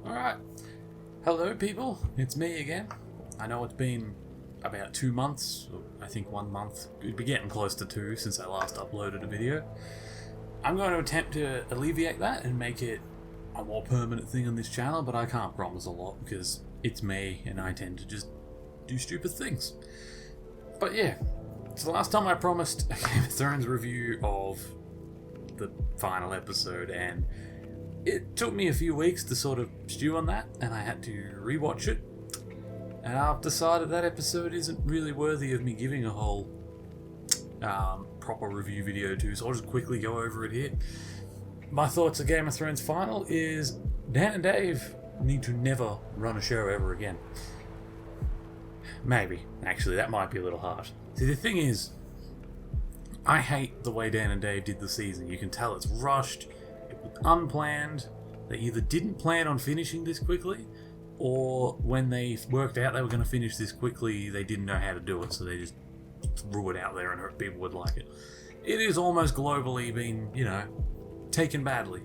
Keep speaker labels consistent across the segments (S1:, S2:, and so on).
S1: Alright, hello people, it's me again. I know it's been about 2 months, or I think 1 month, it'd be getting close to 2 since I last uploaded a video. I'm going to attempt to alleviate that and make it a more permanent thing on this channel, but I can't promise a lot because it's me and I tend to just do stupid things. But yeah, so last time I promised a Game of Thrones review of the final episode, and it took me a few weeks to sort of stew on that, and I had to rewatch it. And I've decided that episode isn't really worthy of me giving a whole proper review video to, so I'll just quickly go over it here. My thoughts of Game of Thrones final is Dan and Dave need to never run a show ever again. Maybe. Actually, that might be a little harsh. See, the thing is, I hate the way Dan and Dave did the season. You can tell it's rushed, it was unplanned. They either didn't plan on finishing this quickly, or when they worked out they were going to finish this quickly, they didn't know how to do it, so they just threw it out there and hoped people would like it. It is almost globally been, taken badly.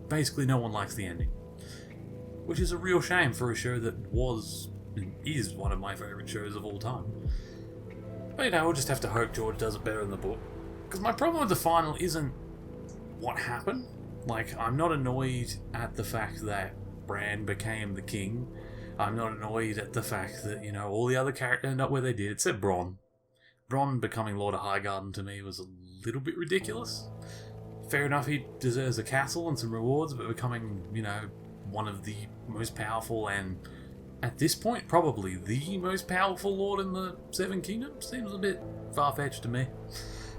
S1: Basically, no one likes the ending. Which is a real shame for a show that was and is one of my favourite shows of all time. But we'll just have to hope George does it better in the book. Because my problem with the final isn't what happened. Like, I'm not annoyed at the fact that Bran became the king. I'm not annoyed at the fact that, all the other characters end up where they did, except Bronn. Bronn becoming Lord of Highgarden to me was a little bit ridiculous. Fair enough, he deserves a castle and some rewards, but becoming, one of the most powerful and, at this point, probably the most powerful lord in the Seven Kingdoms seems a bit far-fetched to me.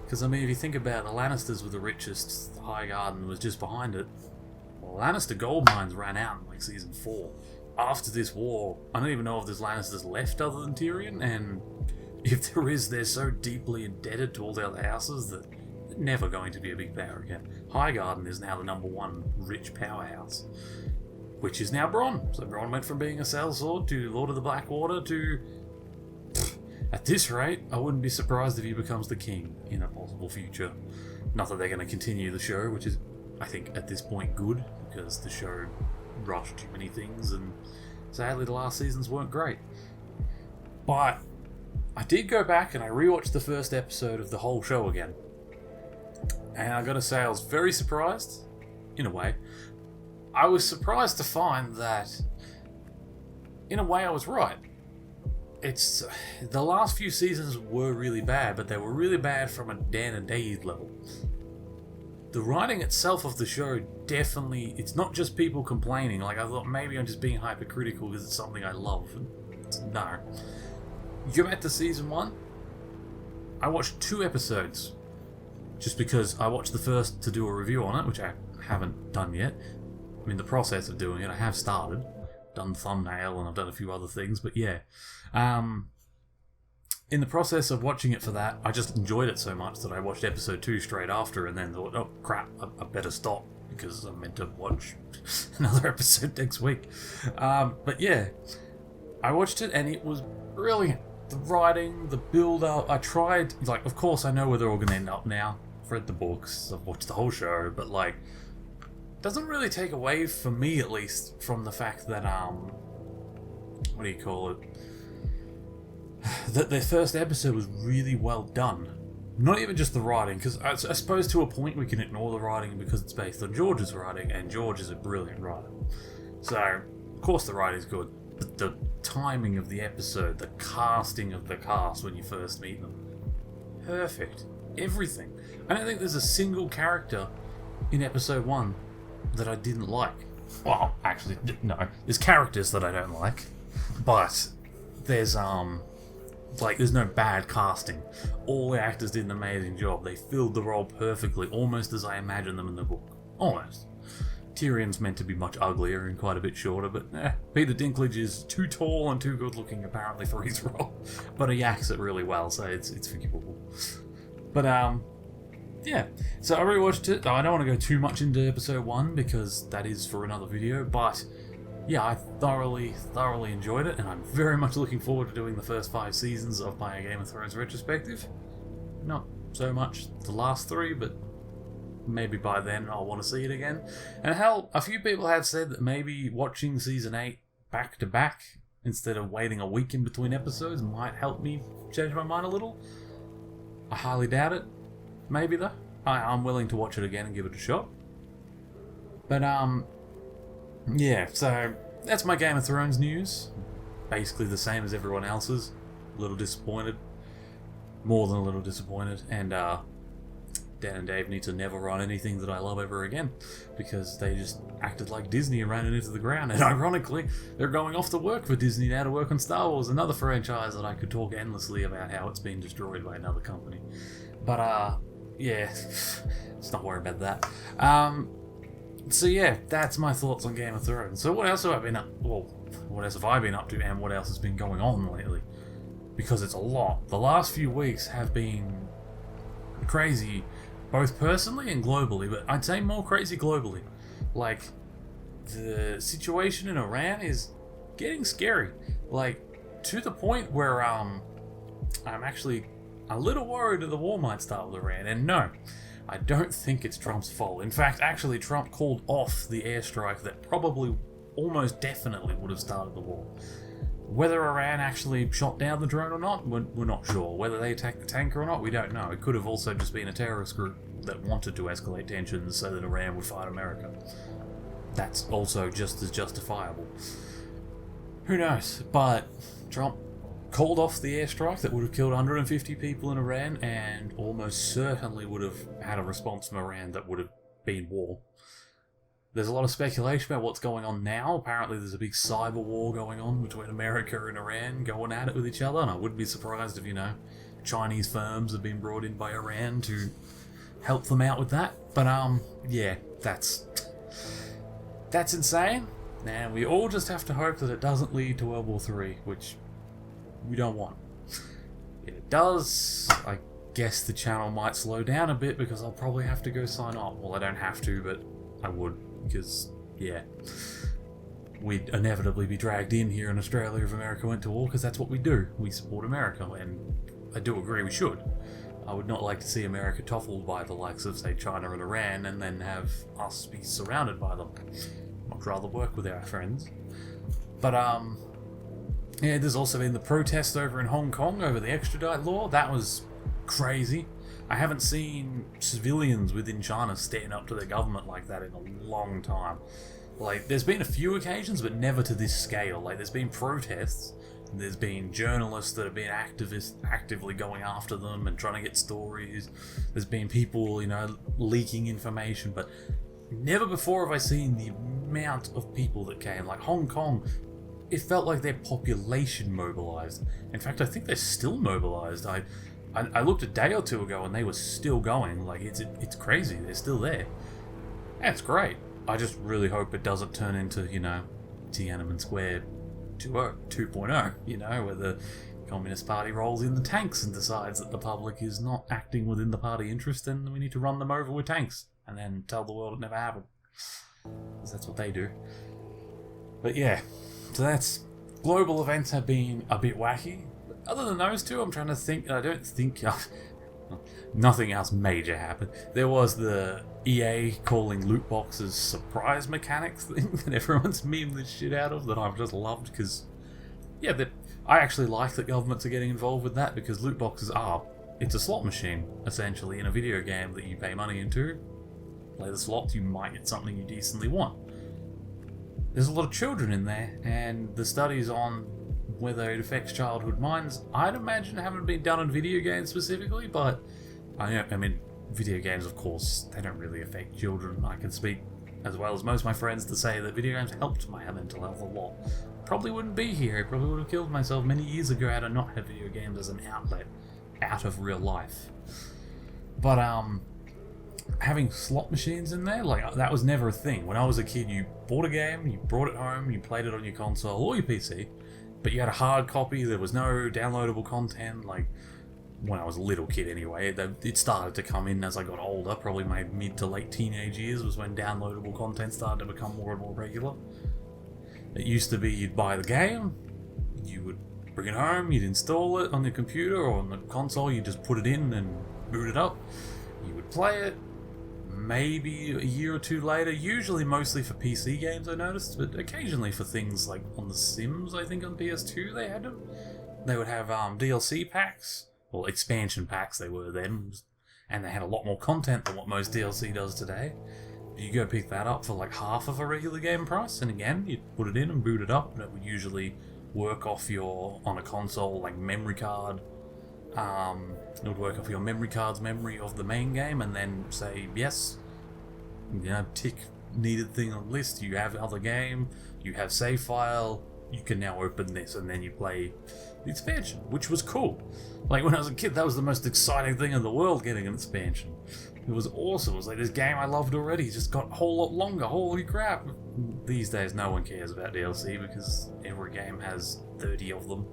S1: Because, if you think about it, the Lannisters were the richest, the Highgarden was just behind it. Well, Lannister gold mines ran out in, season 4. After this war, I don't even know if there's Lannisters left other than Tyrion, and if there is, they're so deeply indebted to all the other houses that they're never going to be a big power again. Highgarden is now the #1 rich powerhouse, which is now Bronn. So Bronn went from being a sellsword to Lord of the Blackwater to... At this rate, I wouldn't be surprised if he becomes the king in a possible future. Not that they're going to continue the show, which is, I think, at this point good, because the show rushed too many things, and sadly the last seasons weren't great. But I did go back and I rewatched the first episode of the whole show again. And I gotta say, I was very surprised, in a way. I was surprised to find that, in a way, I was right. It's the last few seasons were really bad, but they were really bad from a Dan and Dave level. The writing itself of the show definitely, it's not just people complaining. I thought maybe I'm just being hypercritical because it's something I love. No. You go back to season 1, I watched 2 episodes just because I watched the first to do a review on it, which I haven't done yet. I'm in the process of doing it. I have started. Done thumbnail and I've done a few other things, but yeah. In the process of watching it for that, I just enjoyed it so much that I watched episode 2 straight after and then thought, oh crap, I better stop because I'm meant to watch another episode next week. But yeah, I watched it and it was brilliant. The writing, the build-up, I tried, of course I know where they're all going to end up now. I've read the books, I've watched the whole show, but doesn't really take away, for me at least, from the fact that, what do you call it? That their first episode was really well done. Not even just the writing, because I suppose to a point we can ignore the writing because it's based on George's writing, and George is a brilliant writer. So, of course the writing's good, but the timing of the episode, the casting of the cast when you first meet them, perfect. Everything. I don't think there's a single character in episode 1 that I didn't like. Well, actually, no. There's characters that I don't like, but there's there's no bad casting. All the actors did an amazing job. They filled the role perfectly, almost as I imagined them in the book. Almost. Tyrion's meant to be much uglier and quite a bit shorter, but Peter Dinklage is too tall and too good looking apparently for his role. But he acts it really well, so it's forgivable. But yeah, so I rewatched it. I don't want to go too much into episode 1 because that is for another video, but yeah, I thoroughly enjoyed it, and I'm very much looking forward to doing the first 5 seasons of my Game of Thrones retrospective. Not so much the last 3, but maybe by then I'll want to see it again. And hell, a few people have said that maybe watching Season 8 back to back instead of waiting a week in between episodes might help me change my mind a little. I highly doubt it. Maybe though. I'm willing to watch it again and give it a shot. But yeah, so that's my Game of Thrones news. Basically the same as everyone else's. A little disappointed. More than a little disappointed. And Dan and Dave need to never run anything that I love ever again, because they just acted like Disney and ran it into the ground. And ironically, they're going off to work for Disney now to work on Star Wars, another franchise that I could talk endlessly about how it's been destroyed by another company. But yeah, let's not worry about that. So yeah, that's my thoughts on Game of Thrones. So what else have I been up? Well, what else have I been up to, and what else has been going on lately? Because it's a lot. The last few weeks have been crazy, both personally and globally, but I'd say more crazy globally. Like, the situation in Iran is getting scary. Like, to the point where I'm actually a little worried that the war might start with Iran. And no, I don't think it's Trump's fault. In fact, actually, Trump called off the airstrike that probably, almost definitely would have started the war. Whether Iran actually shot down the drone or not, we're not sure. Whether they attacked the tanker or not, we don't know. It could have also just been a terrorist group that wanted to escalate tensions so that Iran would fight America. That's also just as justifiable. Who knows? But Trump called off the airstrike that would have killed 150 people in Iran, and almost certainly would have had a response from Iran that would have been war. There's a lot of speculation about what's going on now. Apparently there's a big cyber war going on between America and Iran, going at it with each other, and I wouldn't be surprised if, Chinese firms have been brought in by Iran to help them out with that. But yeah, that's insane. And we all just have to hope that it doesn't lead to World War III, which we don't want. If it does, I guess the channel might slow down a bit, because I'll probably have to go sign up. Well, I don't have to, but I would. Because, yeah, we'd inevitably be dragged in here in Australia if America went to war, because that's what we do. We support America, and I do agree we should. I would not like to see America toppled by the likes of, say, China and Iran, and then have us be surrounded by them. I'd rather work with our friends. But, yeah, there's also been the protests over in Hong Kong over the extradite law. That was crazy. I haven't seen civilians within China stand up to their government like that in a long time. Like, there's been a few occasions, but never to this scale. Like, there's been protests, there's been journalists that have been actively going after them and trying to get stories. There's been people, leaking information, but never before have I seen the amount of people that came. Like, Hong Kong, it felt like their population mobilized. In fact, I think they're still mobilized. I looked a day or two ago and they were still going. Like, it's crazy. They're still there. And it's great. I just really hope it doesn't turn into, Tiananmen Square 2.0, where the Communist Party rolls in the tanks and decides that the public is not acting within the party interest, and we need to run them over with tanks and then tell the world it never happened. Because that's what they do. But yeah, so that's... Global events have been a bit wacky. Other than those two, I'm trying to think. I don't think nothing else major happened. There was the EA calling loot boxes surprise mechanics thing that everyone's memed the shit out of, that I've just loved, because yeah, I actually like that governments are getting involved with that, because loot boxes it's a slot machine essentially in a video game that you pay money into. Play the slots, you might get something you decently want. There's a lot of children in there, and the studies on whether it affects childhood minds, I'd imagine, haven't been done on video games specifically, but I mean, video games, of course, they don't really affect children. I can speak as well as most of my friends to say that video games helped my mental health a lot. Probably wouldn't be here. I probably would have killed myself many years ago had I not had video games as an outlet out of real life. But having slot machines in there, like, that was never a thing. When I was a kid, you bought a game, you brought it home, you played it on your console or your PC, but you had a hard copy. There was no downloadable content. Like, when I was a little kid anyway, it started to come in as I got older. Probably my mid to late teenage years was when downloadable content started to become more and more regular. It used to be you'd buy the game, you would bring it home, you'd install it on the computer or on the console, you just put it in and boot it up. You would play it, maybe a year or two later, usually mostly for PC games I noticed, but occasionally for things like on The Sims, I think on PS2 they had them. They would have DLC packs, well, expansion packs they were then, and they had a lot more content than what most DLC does today. You go pick that up for like half of a regular game price, and again, you'd put it in and boot it up, and it would usually work off your, on a console, like memory card. It would work off your memory card's memory of the main game, and then say, yes, tick needed thing on the list, you have other game, you have save file, you can now open this, and then you play the expansion, which was cool. Like, when I was a kid, that was the most exciting thing in the world, getting an expansion. It was awesome. It was like, this game I loved already just got a whole lot longer. Holy crap. These days, no one cares about DLC because every game has 30 of them.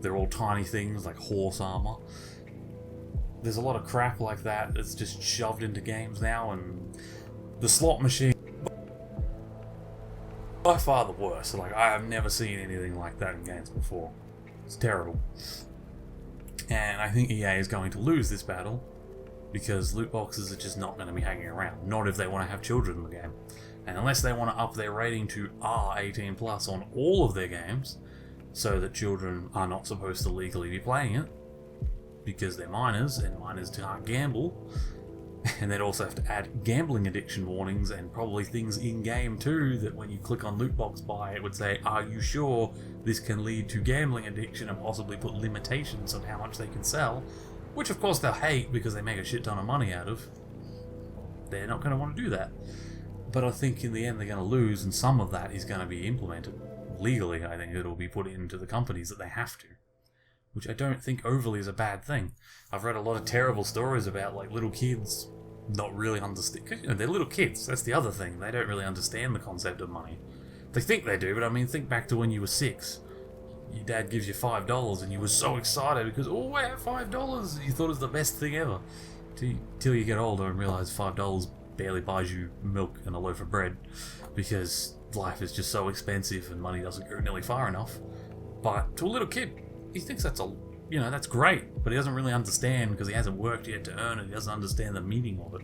S1: They're all tiny things like horse armor. There's a lot of crap like that that's just shoved into games now, and the slot machine, by far the worst. Like, I have never seen anything like that in games before. It's terrible. And I think EA is going to lose this battle, because loot boxes are just not going to be hanging around. Not if they want to have children in the game. And unless they want to up their rating to R18 plus on all of their games, so that children are not supposed to legally be playing it, because they're minors, and minors can't gamble, and they'd also have to add gambling addiction warnings, and probably things in-game too, that when you click on loot box buy, it would say, are you sure this can lead to gambling addiction, and possibly put limitations on how much they can sell. Which of course they'll hate because they make a shit ton of money out of. They're not going to want to do that. But I think in the end they're going to lose, and some of that is going to be implemented. Legally, I think it'll be put into the companies that they have to. Which I don't think overly is a bad thing. I've read a lot of terrible stories about like little kids not really understand. They're little kids, that's the other thing. They don't really understand the concept of money. They think they do, but I mean, think back to when you were 6. Your dad gives you $5 and you were so excited because, oh, I have $5. You thought it was the best thing ever. Till you get older and realize $5 barely buys you milk and a loaf of bread because life is just so expensive and money doesn't go nearly far enough. But to a little kid, he thinks that's that's great, but he doesn't really understand because he hasn't worked yet to earn it. He doesn't understand the meaning of it.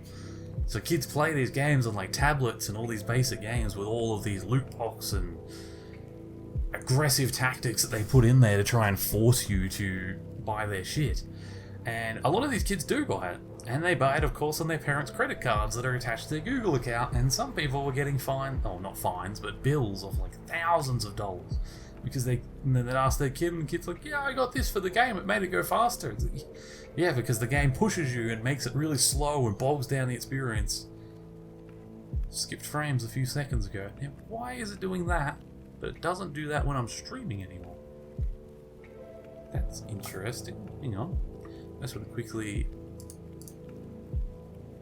S1: So kids play these games on like tablets and all these basic games with all of these loot box and aggressive tactics that they put in there to try and force you to buy their shit. And a lot of these kids do buy it. And they buy it, of course, on their parents' credit cards that are attached to their Google account. And some people were getting not fines, but bills of like thousands of dollars. Because they'd ask their kid, and the kid's like, yeah, I got this for the game, it made it go faster. It's like, yeah, because the game pushes you and makes it really slow and bogs down the experience. Skipped frames a few seconds ago. Now, why is it doing that? But it doesn't do that when I'm streaming anymore. That's interesting. Hang on. I just want to quickly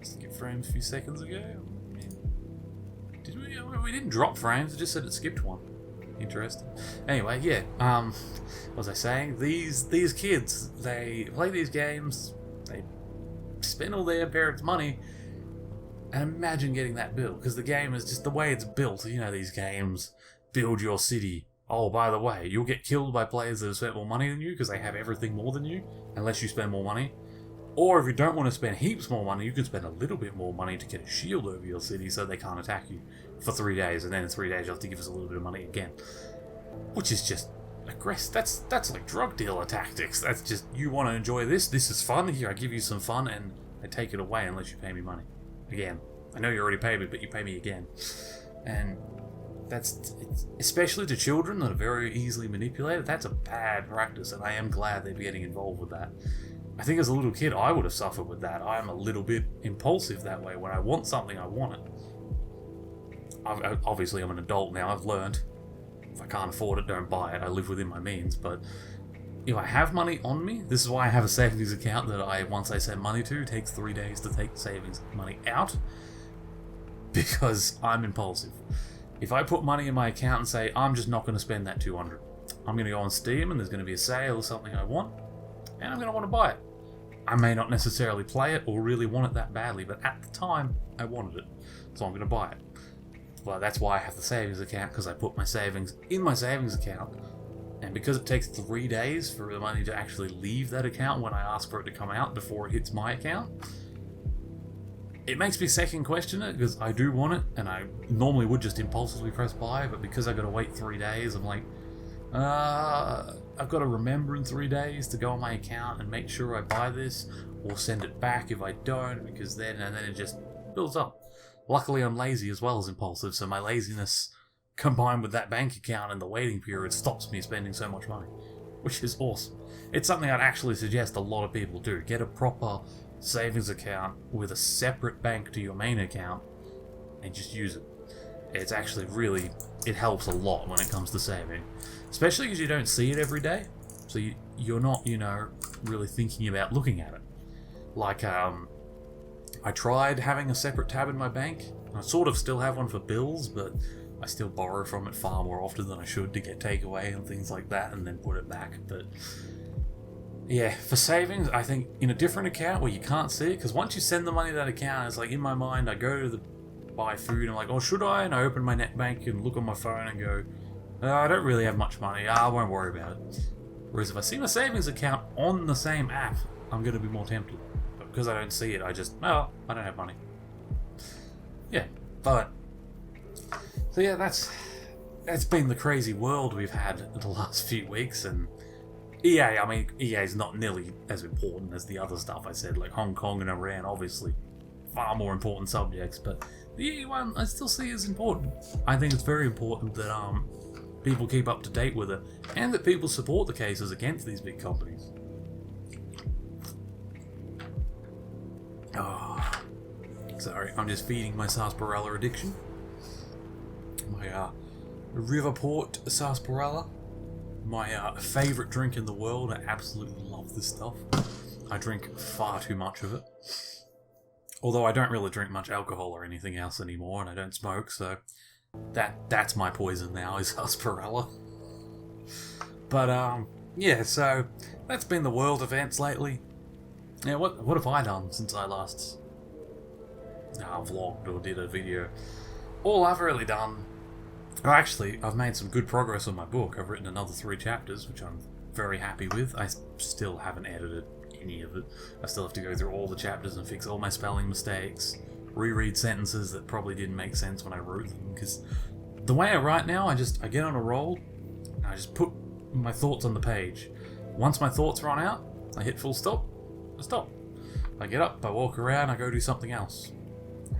S1: skip frames a few seconds ago. We didn't drop frames, it just said it skipped one. Interesting. Anyway, yeah, what was I saying? These kids, they play these games, they spend all their parents' money, and imagine getting that bill, because the game is just the way it's built. You know, these games build your city. Oh, by the way, you'll get killed by players that have spent more money than you because they have everything more than you, unless you spend more money. Or if you don't want to spend heaps more money, you can spend a little bit more money to get a shield over your city so they can't attack you for 3 days, and then in 3 days you'll have to give us a little bit of money again. Which is just aggressive. That's like drug dealer tactics. That's just, you want to enjoy this is fun, here I give you some fun, and I take it away unless you pay me money. Again. I know you already paid me, but you pay me again. And it's, especially to children that are very easily manipulated, that's a bad practice, and I am glad they're getting involved with that. I think as a little kid I would have suffered with that. I am a little bit impulsive that way. When I want something, I want it. Obviously I'm an adult now, I've learned. If I can't afford it, don't buy it. I live within my means, but if I have money on me, this is why I have a savings account that once I send money to, it takes 3 days to take savings money out, because I'm impulsive. If I put money in my account and say, I'm just not going to spend that $200, I'm going to go on Steam and there's going to be a sale or something I want, and I'm going to want to buy it. I may not necessarily play it or really want it that badly, but at the time, I wanted it, so I'm going to buy it. Well, that's why I have the savings account, because I put my savings in my savings account, and because it takes 3 days for the money to actually leave that account when I ask for it to come out before it hits my account, It makes me second question it, because I do want it, and I normally would just impulsively press buy, but because I've got to wait 3 days, I'm like, I've got to remember in 3 days to go on my account and make sure I buy this, or send it back if I don't, because then it just builds up. Luckily, I'm lazy as well as impulsive, so my laziness combined with that bank account and the waiting period stops me spending so much money, which is awesome. It's something I'd actually suggest a lot of people do. Get a proper savings account with a separate bank to your main account and just use it. It's actually really, it helps a lot when it comes to saving, especially because you don't see it every day, so you're not, really thinking about looking at it. Like, I tried having a separate tab in my bank. I sort of still have one for bills, but I still borrow from it far more often than I should to get takeaway and things like that, and then put it back. But yeah, for savings, I think in a different account where you can't see it, because once you send the money to that account, it's like in my mind, I go to buy food, and I'm like, oh, should I? And I open my net bank and look on my phone and go, I don't really have much money. I won't worry about it. Whereas if I see my savings account on the same app, I'm going to be more tempted. But because I don't see it, I don't have money. Yeah, but so yeah, that's been the crazy world we've had the last few weeks, and EA is not nearly as important as the other stuff I said, like Hong Kong and Iran, obviously far more important subjects, but the EA one I still see as important. I think it's very important that people keep up to date with it, and that people support the cases against these big companies. Oh, sorry, I'm just feeding my sarsaparilla addiction. My Riverport sarsaparilla, my favourite drink in the world. I absolutely love this stuff. I drink far too much of it. Although I don't really drink much alcohol or anything else anymore, and I don't smoke, so that's my poison now, is sarsaparilla. But yeah, so that's been the world events lately. Yeah, what have I done since I last vlogged or did a video? All I've really done... Well, actually, I've made some good progress on my book. I've written another 3 chapters, which I'm very happy with. I still haven't edited any of it. I still have to go through all the chapters and fix all my spelling mistakes, reread sentences that probably didn't make sense when I wrote them, because the way I write now, I get on a roll, and I just put my thoughts on the page. Once my thoughts run out, I hit full stop, I stop. I get up, I walk around, I go do something else.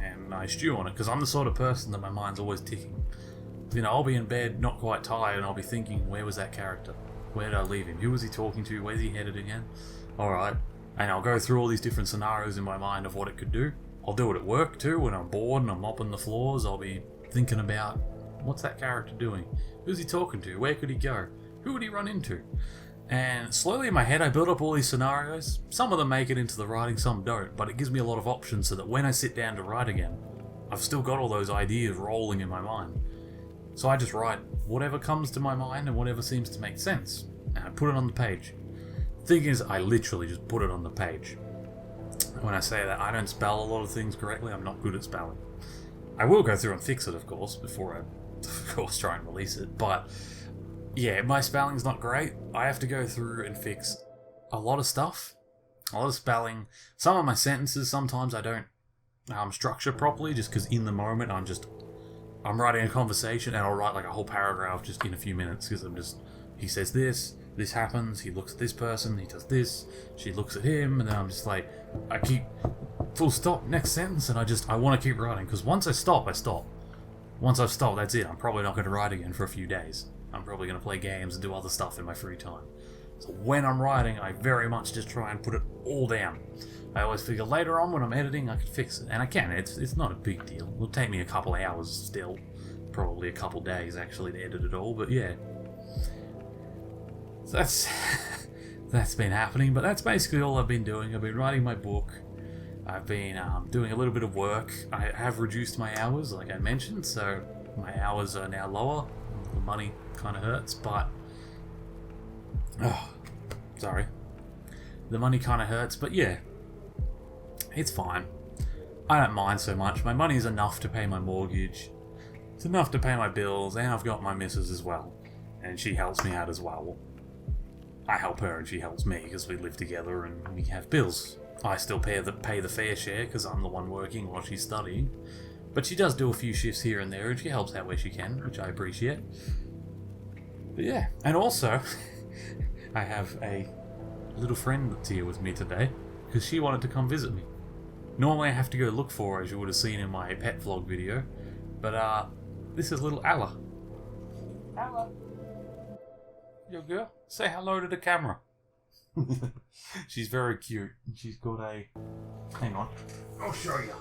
S1: And I stew on it, because I'm the sort of person that my mind's always ticking. I'll be in bed, not quite tired, and I'll be thinking, where was that character? Where did I leave him? Who was he talking to? Where's he headed again? Alright. And I'll go through all these different scenarios in my mind of what it could do. I'll do it at work too, when I'm bored and I'm mopping the floors. I'll be thinking about, what's that character doing? Who's he talking to? Where could he go? Who would he run into? And slowly in my head I build up all these scenarios. Some of them make it into the writing, some don't, but it gives me a lot of options so that when I sit down to write again, I've still got all those ideas rolling in my mind. So I just write whatever comes to my mind and whatever seems to make sense, and I put it on the page. The thing is, I literally just put it on the page. When I say that, I don't spell a lot of things correctly. I'm not good at spelling. I will go through and fix it, of course, before I, of course, try and release it. But yeah, my spelling's not great. I have to go through and fix a lot of stuff. A lot of spelling. Some of my sentences, sometimes I don't structure properly, just because in the moment I'm writing a conversation and I'll write like a whole paragraph just in a few minutes, because he says this happens, he looks at this person, he does this, she looks at him, and then I'm just like, I keep full stop, next sentence, and I want to keep writing, because once I stop, I stop. Once I've stopped, that's it. I'm probably not going to write again for a few days. I'm probably going to play games and do other stuff in my free time. So when I'm writing, I very much just try and put it all down. I always figure later on when I'm editing I can fix it, and I can. It's not a big deal. It'll take me a couple hours still, probably a couple days actually to edit it all, but yeah. So that's been happening, but that's basically all I've been doing. I've been writing my book. I've been doing a little bit of work. I have reduced my hours, like I mentioned, so my hours are now lower. The money kind of hurts, but the money kind of hurts, but yeah. It's fine. I don't mind so much. My money's enough to pay my mortgage. It's enough to pay my bills, and I've got my missus as well. And she helps me out as well. I help her and she helps me, because we live together and we have bills. I still pay the fair share because I'm the one working while she's studying. But she does do a few shifts here and there, and she helps out where she can, which I appreciate. But yeah, and also, I have a little friend that's here with me today, because she wanted to come visit me. Normally I have to go look for her, as you would have seen in my pet vlog video, but this is little Alla. Alla. Yo girl, say hello to the camera. She's very cute. She's got a... Hang on, I'll show you.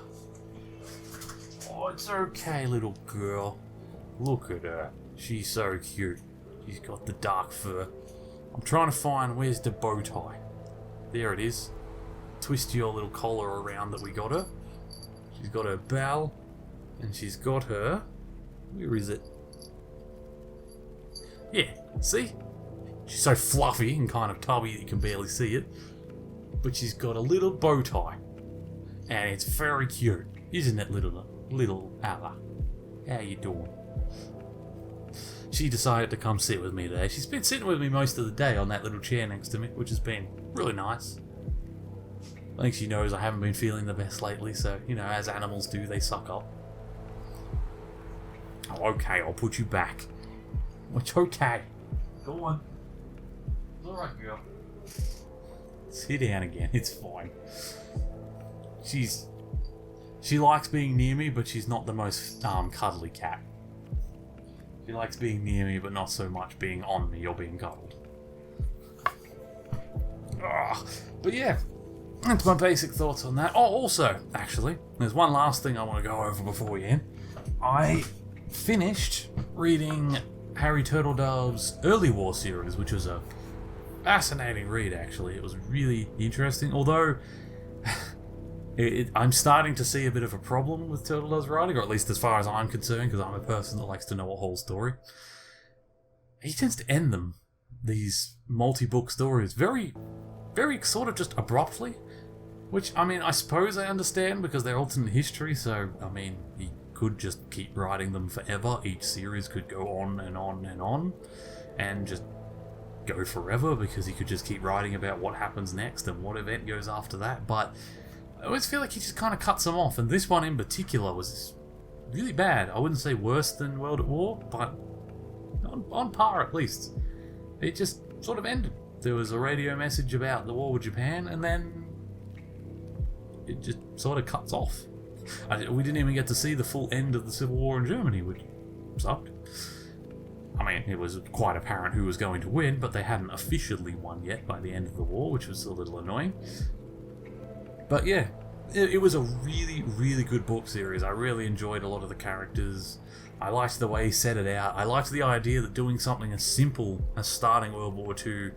S1: Oh, it's okay, little girl. Look at her. She's so cute. She's got the dark fur. I'm trying to find where's the bow tie. There it is. Twist your little collar around that we got her. She's got her bell. And she's got her... Where is it? Yeah, see? She's so fluffy and kind of tubby that you can barely see it. But she's got a little bow tie. And it's very cute. Isn't it, little Alla? How you doing? She decided to come sit with me today. She's been sitting with me most of the day on that little chair next to me, which has been really nice. I think she knows I haven't been feeling the best lately, so, you know, as animals do, they suck up. Oh, okay, I'll put you back. It's okay. Go on. It's alright, girl. Sit down again, it's fine. She likes being near me, but she's not the most cuddly cat. She likes being near me, but not so much being on me or being cuddled. But yeah, that's my basic thoughts on that. Oh, also, actually, there's one last thing I want to go over before we end. I finished reading Harry Turtledove's Early War series, which was a fascinating read, actually. It was really interesting, although... I'm starting to see a bit of a problem with Turtledove's writing, or at least as far as I'm concerned, because I'm a person that likes to know a whole story. He tends to end them, these multi-book stories, very, very sort of just abruptly. Which, I mean, I suppose I understand, because they're alternate history, so, I mean, he could just keep writing them forever. Each series could go on and on and on, and just go forever, because he could just keep writing about what happens next and what event goes after that, but... I always feel like he just kind of cuts them off, and this one in particular was really bad. I wouldn't say worse than World at War, but on par at least. It just sort of ended. There was a radio message about the war with Japan, and then it just sort of cuts off. We didn't even get to see the full end of the Civil War in Germany, which sucked. I mean, it was quite apparent who was going to win, but they hadn't officially won yet by the end of the war, which was a little annoying. But yeah, it was a really, really good book series. I really enjoyed a lot of the characters. I liked the way he set it out. I liked the idea that doing something as simple as starting World War II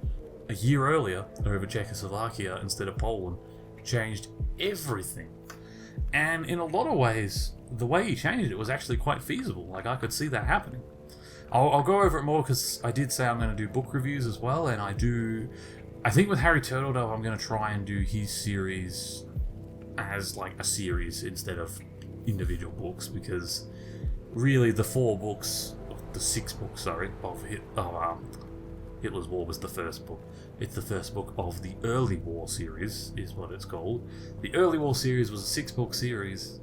S1: a year earlier over Czechoslovakia instead of Poland changed everything. And in a lot of ways, the way he changed it was actually quite feasible. Like, I could see that happening. I'll go over it more because I did say I'm going to do book reviews as well, and I think with Harry Turtledove, I'm going to try and do his series as like a series instead of individual books, because really the 6 books, sorry, of Hitler's War was the first book. It's the first book of the Early War series, is what it's called. The Early War series was a 6-book series,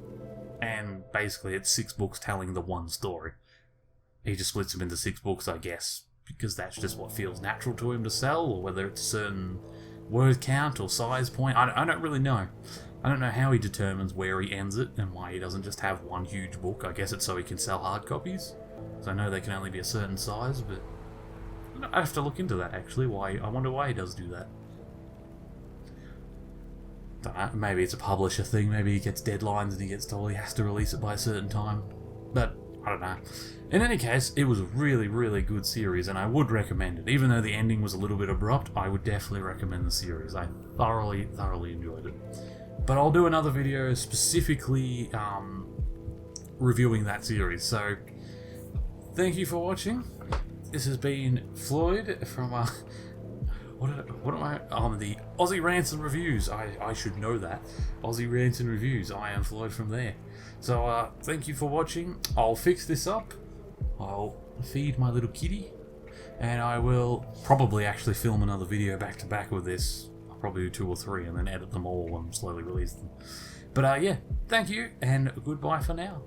S1: and basically it's 6 books telling the one story. He just splits them into 6 books, I guess, because that's just what feels natural to him to sell, or whether it's a certain word count or size point. I don't really know. I don't know how he determines where he ends it and why he doesn't just have one huge book. I guess it's so he can sell hard copies. So I know they can only be a certain size, but I have to look into that actually. I wonder why he does do that. Don't know, maybe it's a publisher thing. Maybe he gets deadlines and he gets told he has to release it by a certain time. But I don't know. In any case, it was a really, really good series, and I would recommend it. Even though the ending was a little bit abrupt, I would definitely recommend the series. I thoroughly, thoroughly enjoyed it. But I'll do another video specifically reviewing that series. So, thank you for watching. This has been Floyd from what am I? The Aussie Rants and Reviews. I should know that. Aussie Rants and Reviews. I am Floyd from there. So, thank you for watching. I'll fix this up. I'll feed my little kitty, and I will probably actually film another video back to back with this. probably do 2 or 3 and then edit them all and slowly release them. But yeah, thank you and goodbye for now.